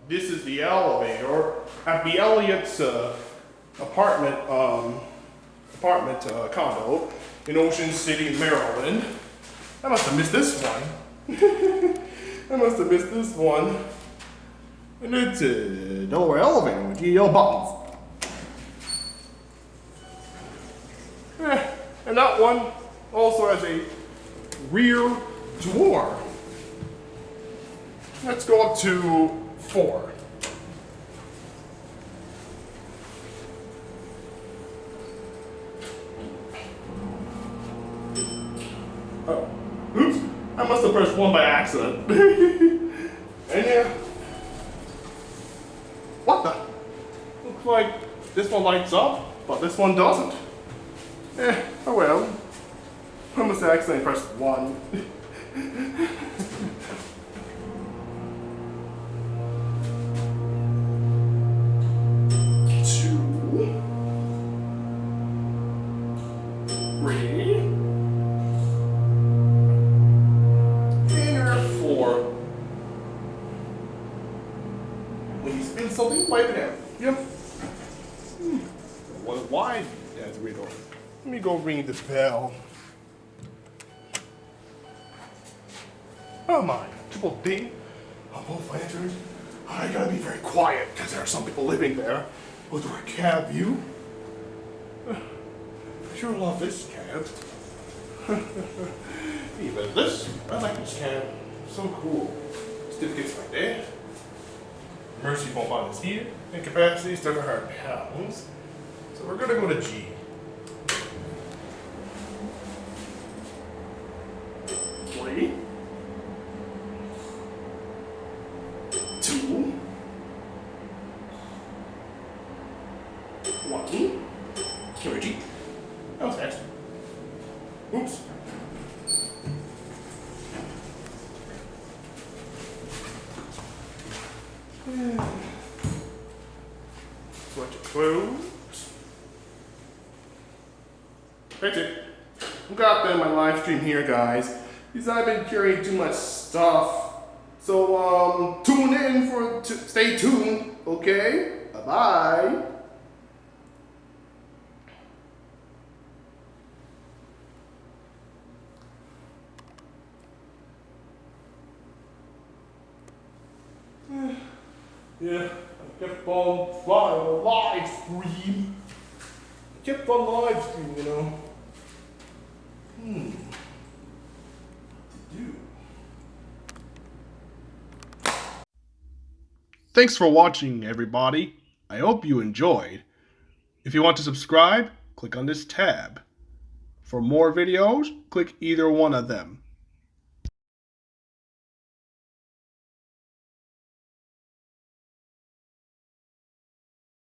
this is the elevator at the Elliott's condo in Ocean City, Maryland. I must have missed this one. I must have missed this one. And it's a Delaware elevator with GL buttons. And that one also has a rear door. Let's go up to 4. Oh, oops, I must have pressed 1 by accident. And yeah, what the? Looks like this one lights up, but this one doesn't. Oh well. I must have accidentally pressed 1. 4. When you spin something, wipe it out. Yep. Why? That's weird. Let me go ring the bell. Oh my, triple D. On both lanterns. I gotta be very quiet because there are some people living there. Oh, do I cab you? I sure love this cab. Even this, I like this cab. So cool. Certificates right there. Emergency phone button is here. And capacity is 700 pounds. So we're gonna go to G. 3. 2. 1. Here we G. That was fast. Oops. Switch it close. That's it. I'm gonna end my live stream here, guys, because I've been carrying too much stuff. So tune in stay tuned. Okay. Bye bye. Yeah, I kept on flying a live stream. I kept on live stream, you know. What to do? Thanks for watching, everybody. I hope you enjoyed. If you want to subscribe, click on this tab. For more videos, click either one of them.